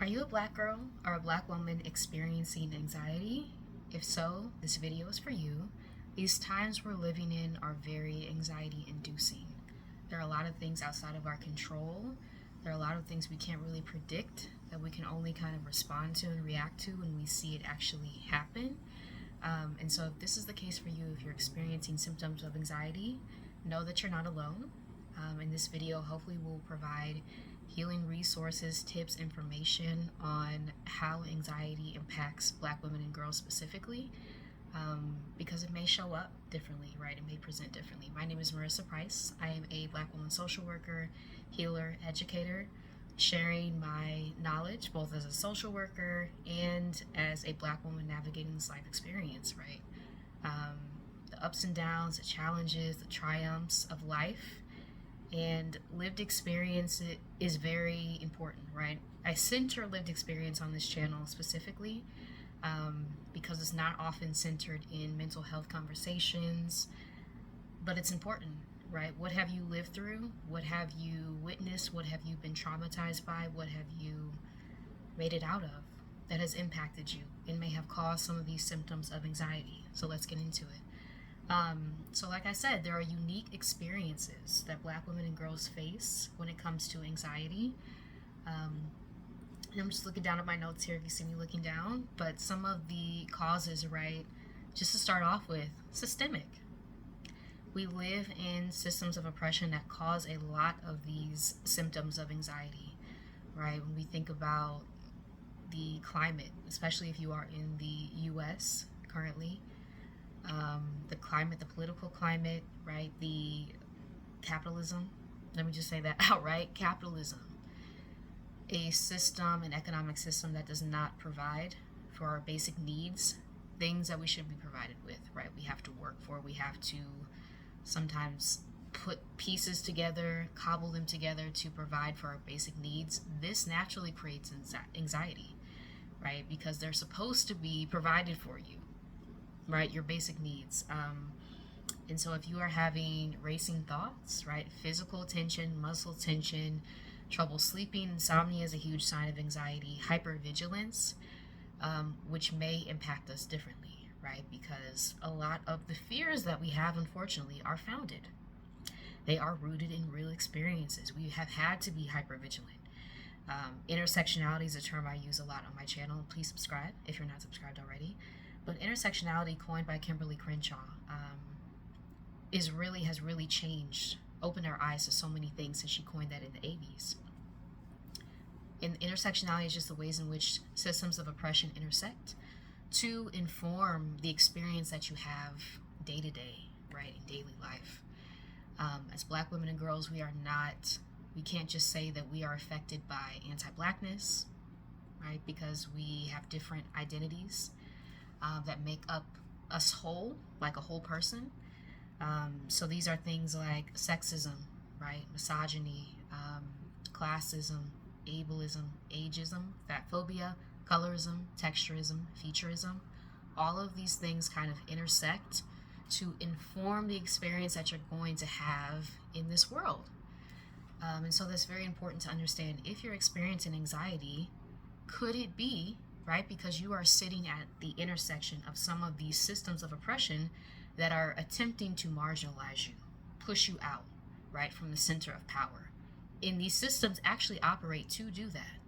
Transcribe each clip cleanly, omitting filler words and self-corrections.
Are you a black girl or a black woman experiencing anxiety? If so, this video is for you. These times we're living in are very anxiety inducing. There are a lot of things outside of our control. There are a lot of things we can't really predict that we can only kind of respond to and react to when we see it actually happen. And so if this is the case for you, if you're experiencing symptoms of anxiety, know that you're not alone. In this video, hopefully we'll provide healing resources, tips, information on how anxiety impacts Black women and girls specifically, because it may show up differently, right? It may present differently. My name is Marissa Price. I am a Black woman social worker, healer, educator, sharing my knowledge both as a social worker and as a Black woman navigating this life experience, right? The ups and downs, the challenges, the triumphs of life, and lived experience is very important, right? I center lived experience on this channel specifically because it's not often centered in mental health conversations, but it's important, right? What have you lived through? What have you witnessed? What have you been traumatized by? What have you made it out of that has impacted you and may have caused some of these symptoms of anxiety? So let's get into it. So like I said, there are unique experiences that Black women and girls face when it comes to anxiety. And I'm just looking down at my notes here if you see me looking down, but some of the causes, right, just to start off with, systemic. We live in systems of oppression that cause a lot of these symptoms of anxiety, right? When we think about the climate, especially if you are in the US currently, the climate, the political climate, right? The capitalism, let me just say that outright, capitalism. A system, an economic system that does not provide for our basic needs, things that we should be provided with, right? We have to work for, we have to sometimes put pieces together, cobble them together to provide for our basic needs. This naturally creates anxiety, right? Because they're supposed to be provided for you, right? Your basic needs. And so if you are having racing thoughts, right? Physical tension, muscle tension, trouble sleeping, insomnia is a huge sign of anxiety, hypervigilance, which may impact us differently, right? Because a lot of the fears that we have, unfortunately, are founded. They are rooted in real experiences. We have had to be hypervigilant. Intersectionality is a term I use a lot on my channel. Please subscribe if you're not subscribed already. But intersectionality, coined by Kimberly Crenshaw, has really changed, opened our eyes to so many things since she coined that in the 80s. And intersectionality is just the ways in which systems of oppression intersect to inform the experience that you have day to day, right, in daily life. As Black women and girls, we can't just say that we are affected by anti-Blackness, right, because we have different identities that make up us whole, like a whole person. So these are things like sexism, right, misogyny, classism, ableism, ageism, fat phobia, colorism, texturism, featureism. All of these things kind of intersect to inform the experience that you're going to have in this world. And so that's very important to understand. If you're experiencing anxiety, could it be, right, because you are sitting at the intersection of some of these systems of oppression that are attempting to marginalize you, push you out, right, from the center of power. And these systems actually operate to do that.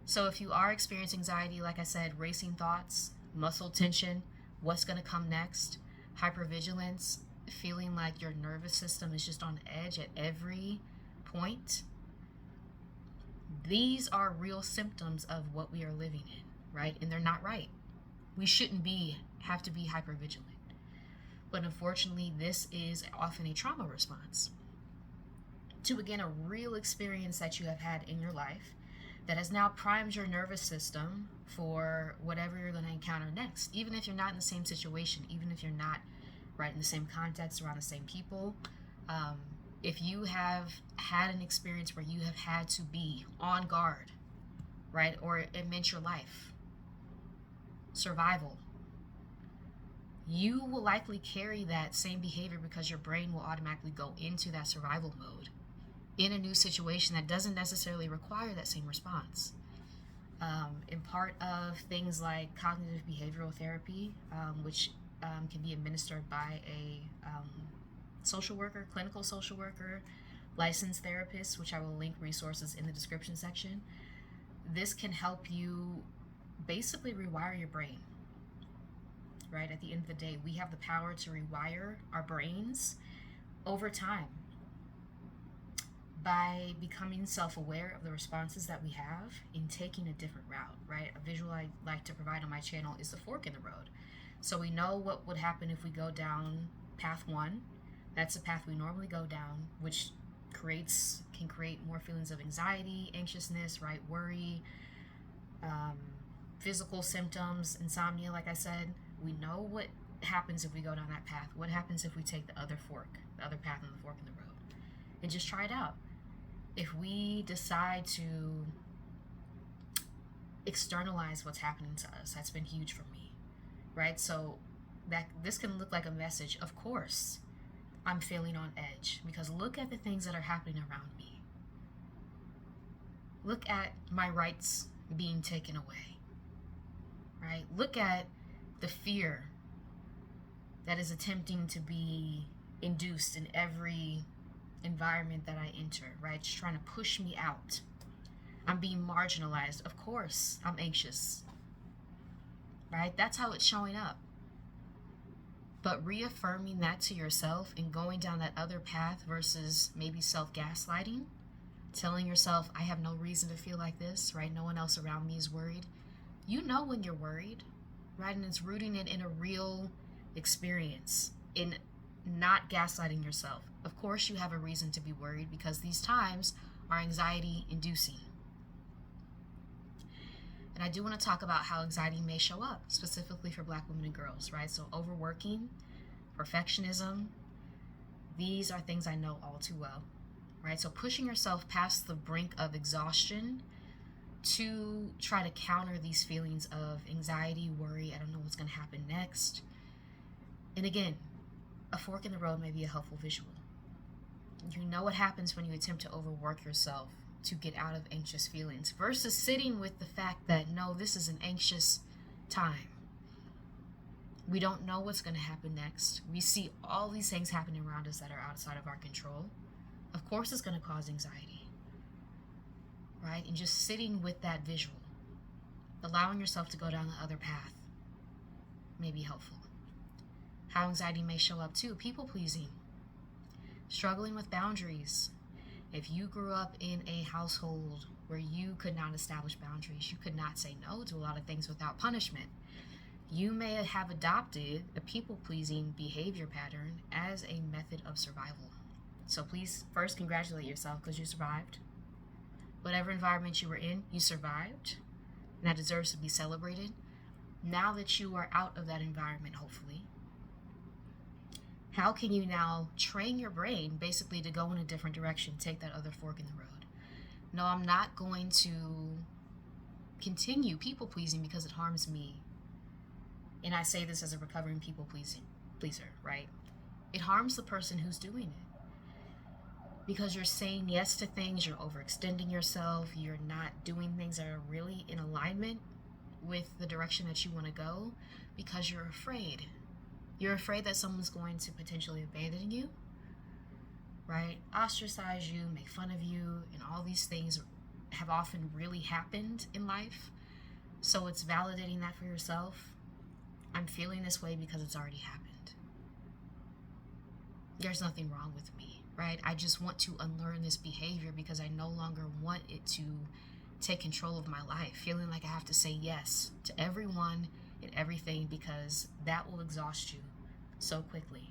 So if you are experiencing anxiety, like I said, racing thoughts, muscle tension, what's going to come next, hypervigilance, feeling like your nervous system is just on edge at every point, these are real symptoms of what we are living in, right? And they're not right. We shouldn't have to be hypervigilant. But unfortunately, this is often a trauma response to, again, a real experience that you have had in your life that has now primed your nervous system for whatever you're going to encounter next. Even if you're not in the same situation, even if you're not right in the same context, around the same people, if you have had an experience where you have had to be on guard, right, or it meant your life, survival, you will likely carry that same behavior because your brain will automatically go into that survival mode in a new situation that doesn't necessarily require that same response. In part of things like cognitive behavioral therapy, which can be administered by a social worker, clinical social worker, licensed therapist, which I will link resources in the description section. This can help you basically rewire your brain, right? At the end of the day, we have the power to rewire our brains over time by becoming self-aware of the responses that we have in taking a different route, right? A visual I like to provide on my channel is the fork in the road. So we know what would happen if we go down path one. That's the path we normally go down, which can create more feelings of anxiety, anxiousness, right? Worry, physical symptoms, insomnia, like I said. We know what happens if we go down that path. What happens if we take the other fork, the other path on the fork in the road? And just try it out. If we decide to externalize what's happening to us, that's been huge for me, right? So that this can look like a message. Of course, I'm feeling on edge because look at the things that are happening around me. Look at my rights being taken away, right? Look at the fear that is attempting to be induced in every environment that I enter, right? It's trying to push me out. I'm being marginalized. Of course, I'm anxious, right? That's how it's showing up. But reaffirming that to yourself and going down that other path versus maybe self-gaslighting, telling yourself, I have no reason to feel like this, right? No one else around me is worried. You know when you're worried, right? And it's rooting it in a real experience, in not gaslighting yourself. Of course you have a reason to be worried because these times are anxiety inducing. And I do want to talk about how anxiety may show up specifically for Black women and girls, right? So overworking, perfectionism, these are things I know all too well, right? So pushing yourself past the brink of exhaustion to try to counter these feelings of anxiety, worry, I don't know what's going to happen next. And again, a fork in the road may be a helpful visual. You know what happens when you attempt to overwork yourself to get out of anxious feelings versus sitting with the fact that, no, this is an anxious time. We don't know what's going to happen next. We see all these things happening around us that are outside of our control. Of course it's going to cause anxiety, right? And just sitting with that visual, allowing yourself to go down the other path may be helpful. How anxiety may show up too, people pleasing, struggling with boundaries. If you grew up in a household where you could not establish boundaries, you could not say no to a lot of things without punishment, you may have adopted a people-pleasing behavior pattern as a method of survival. So please first congratulate yourself because you survived. Whatever environment you were in, you survived. And that deserves to be celebrated. Now that you are out of that environment, hopefully, how can you now train your brain basically to go in a different direction, take that other fork in the road? No, I'm not going to continue people pleasing because it harms me. And I say this as a recovering people pleaser, right? It harms the person who's doing it. Because you're saying yes to things, you're overextending yourself, you're not doing things that are really in alignment with the direction that you want to go because you're afraid. You're afraid that someone's going to potentially abandon you, right? Ostracize you, make fun of you, and all these things have often really happened in life. So it's validating that for yourself. I'm feeling this way because it's already happened. There's nothing wrong with me, right? I just want to unlearn this behavior because I no longer want it to take control of my life, feeling like I have to say yes to everyone and everything because that will exhaust you so quickly.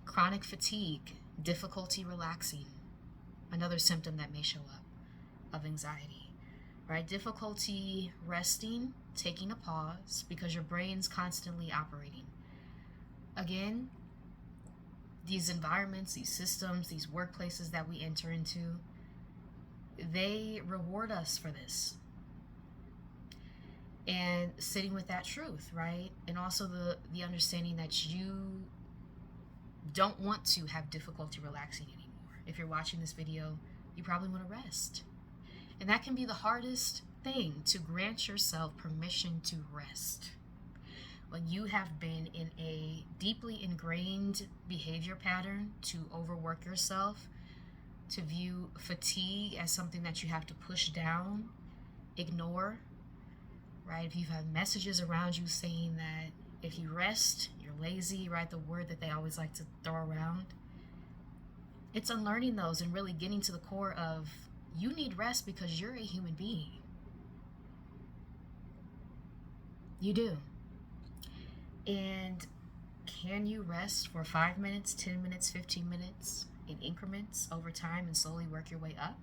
Chronic fatigue, difficulty relaxing, another symptom that may show up of anxiety, right? Difficulty resting, taking a pause because your brain's constantly operating. Again, these environments, these systems, these workplaces that we enter into, they reward us for this. And sitting with that truth, right? And also the understanding that you don't want to have difficulty relaxing anymore. If you're watching this video, you probably want to rest. And that can be the hardest thing, to grant yourself permission to rest. When you have been in a deeply ingrained behavior pattern to overwork yourself, to view fatigue as something that you have to push down, ignore, right? If you've had messages around you saying that if you rest, you're lazy, right? The word that they always like to throw around. It's unlearning those and really getting to the core of, you need rest because you're a human being. You do. And can you rest for 5 minutes, 10 minutes, 15 minutes in increments over time and slowly work your way up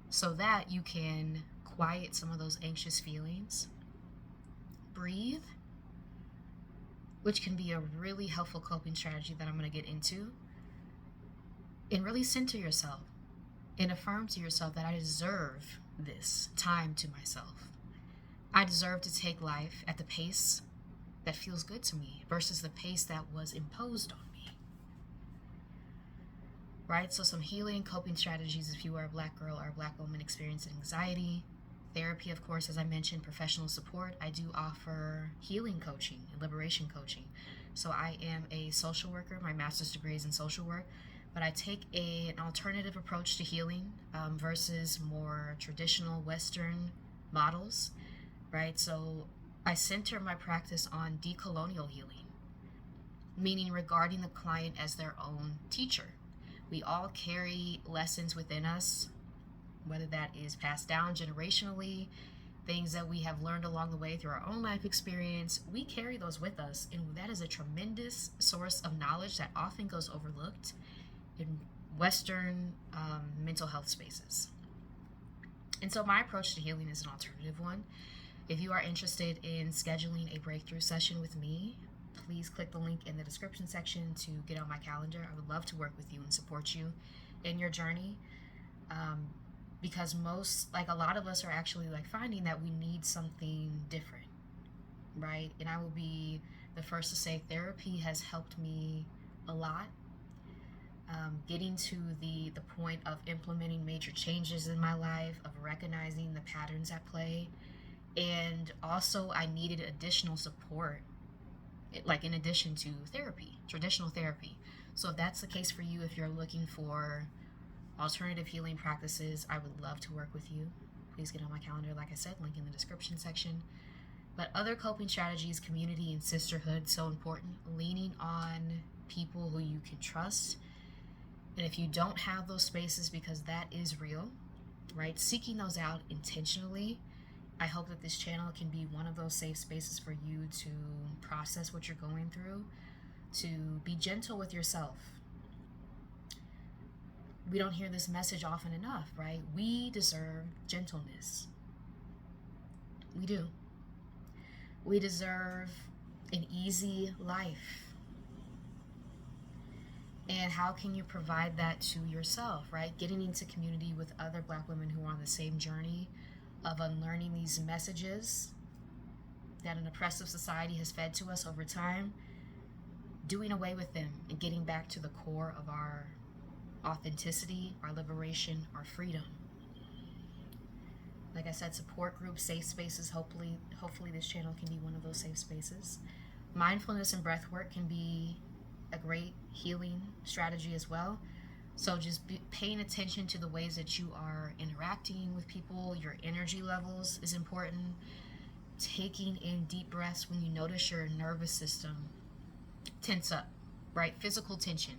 so that you can quiet some of those anxious feelings? Breathe, which can be a really helpful coping strategy that I'm going to get into. And really center yourself and affirm to yourself that I deserve this time to myself. I deserve to take life at the pace that feels good to me versus the pace that was imposed on me. Right? So some healing coping strategies if you are a Black girl or a Black woman experiencing anxiety. Therapy, of course, as I mentioned, professional support. I do offer healing coaching and liberation coaching. So I am a social worker. My master's degree is in social work. But I take an alternative approach to healing versus more traditional Western models, right? So I center my practice on decolonial healing, meaning regarding the client as their own teacher. We all carry lessons within us, whether that is passed down generationally, things that we have learned along the way through our own life experience. We carry those with us, and that is a tremendous source of knowledge that often goes overlooked in Western mental health spaces. And so my approach to healing is an alternative one. If you are interested in scheduling a breakthrough session with me, please click the link in the description section to get on my calendar. I would love to work with you and support you in your journey. Because a lot of us are actually finding that we need something different, right? And I will be the first to say therapy has helped me a lot. Getting to the point of implementing major changes in my life, of recognizing the patterns at play. And also I needed additional support, in addition to therapy, traditional therapy. So if that's the case for you, if you're looking for alternative healing practices, I would love to work with you. Please get on my calendar, like I said, link in the description section. But other coping strategies, community and sisterhood, so important. Leaning on people who you can trust. And if you don't have those spaces, because that is real, right? Seeking those out intentionally. I hope that this channel can be one of those safe spaces for you to process what you're going through, to be gentle with yourself. We don't hear this message often enough, right? We deserve gentleness. We do. We deserve an easy life. And how can you provide that to yourself, right? Getting into community with other Black women who are on the same journey of unlearning these messages that an oppressive society has fed to us over time, doing away with them and getting back to the core of our authenticity, our liberation, our freedom. Like I said, support groups, safe spaces. Hopefully this channel can be one of those safe spaces. Mindfulness and breath work can be a great healing strategy as well. So just paying attention to the ways that you are interacting with people, your energy levels is important. Taking in deep breaths when you notice your nervous system tense up, right? Physical tension.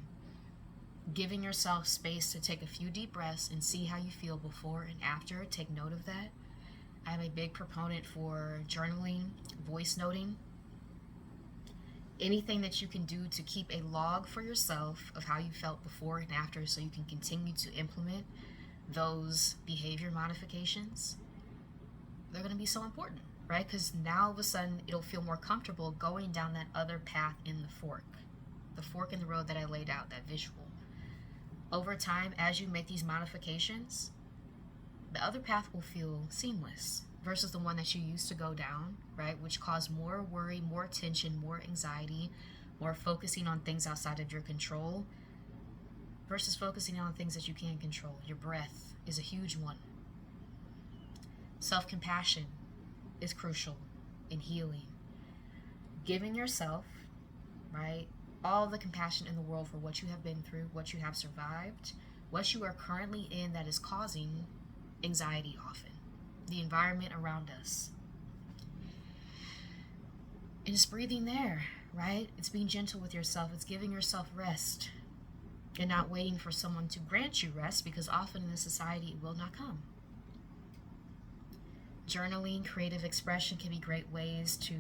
Giving yourself space to take a few deep breaths and see how you feel before and after. Take note of that. I'm a big proponent for journaling, voice noting. Anything that you can do to keep a log for yourself of how you felt before and after, so you can continue to implement those behavior modifications. They're going to be so important, right? Because now all of a sudden it'll feel more comfortable going down that other path in the fork in the road that I laid out, that visual. Over time, as you make these modifications, the other path will feel seamless versus the one that you used to go down, right? Which caused more worry, more tension, more anxiety, more focusing on things outside of your control versus focusing on things that you can control. Your breath is a huge one. Self-compassion is crucial in healing. Giving yourself, right, all the compassion in the world for what you have been through, what you have survived, what you are currently in that is causing anxiety often, the environment around us. And it's breathing there, right? It's being gentle with yourself. It's giving yourself rest and not waiting for someone to grant you rest, because often in this society it will not come. Journaling, creative expression can be great ways to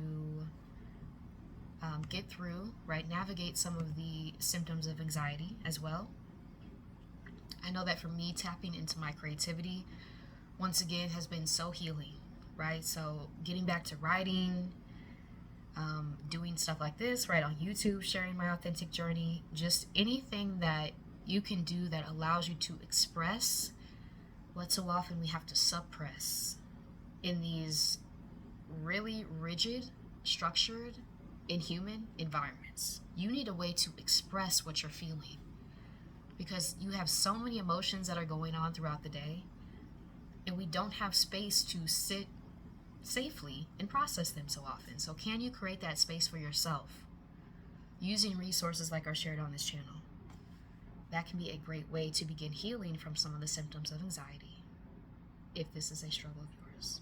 get through, right? Navigate some of the symptoms of anxiety as well. I know that for me, tapping into my creativity, once again, has been so healing, right? So getting back to writing, doing stuff like this, right, on YouTube, sharing my authentic journey, just anything that you can do that allows you to express what so often we have to suppress in these really rigid, structured, inhuman environments. You need a way to express what you're feeling, because you have so many emotions that are going on throughout the day, and we don't have space to sit safely and process them so often. So can you create that space for yourself using resources like are shared on this channel? That can be a great way to begin healing from some of the symptoms of anxiety, if this is a struggle of yours.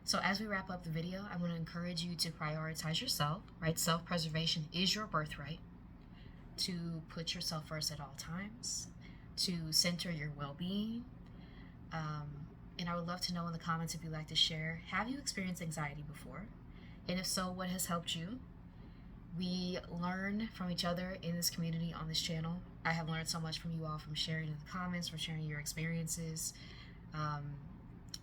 So as we wrap up the video, I want to encourage you to prioritize yourself, right? Self-preservation is your birthright. To put yourself first at all times, to center your well-being. And I would love to know in the comments if you'd like to share, have you experienced anxiety before? And if so, what has helped you? We learn from each other in this community on this channel. I have learned so much from you all, from sharing in the comments, from sharing your experiences.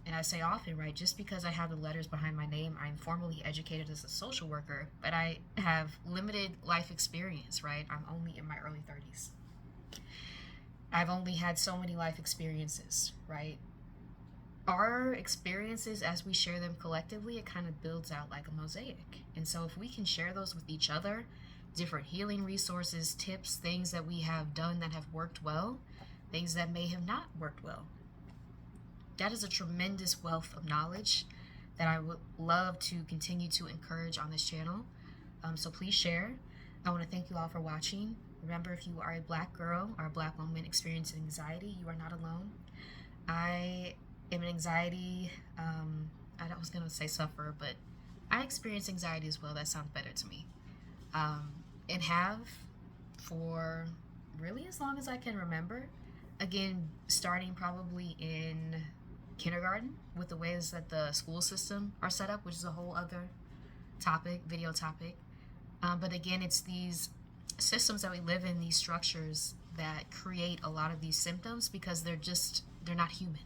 And I say often, right, just because I have the letters behind my name, I'm formally educated as a social worker, but I have limited life experience, right? I'm only in my early 30s. I've only had so many life experiences, right? Our experiences, as we share them collectively, it kind of builds out like a mosaic. And so if we can share those with each other, different healing resources, tips, things that we have done that have worked well, things that may have not worked well, that is a tremendous wealth of knowledge that I would love to continue to encourage on this channel. So please share. I want to thank you all for watching. Remember, if you are a Black girl or a Black woman experiencing anxiety, you are not alone. I am an anxiety, I was going to say sufferer, but I experience anxiety as well. That sounds better to me. And have for really as long as I can remember. Again, starting probably in kindergarten with the ways that the school system are set up, which is a whole other topic, video topic. But again, it's these systems that we live in, these structures that create a lot of these symptoms, because they're not human.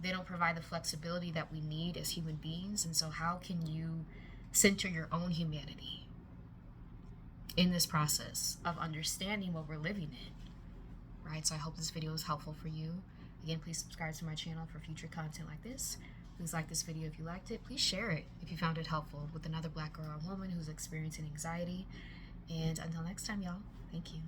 They don't provide the flexibility that we need as human beings. And so how can you center your own humanity in this process of understanding what we're living in, right? So I hope this video is helpful for you. Again, please subscribe to my channel for future content like this. Please like this video if you liked it. Please share it if you found it helpful with another Black girl or woman who's experiencing anxiety. And until next time, y'all, thank you.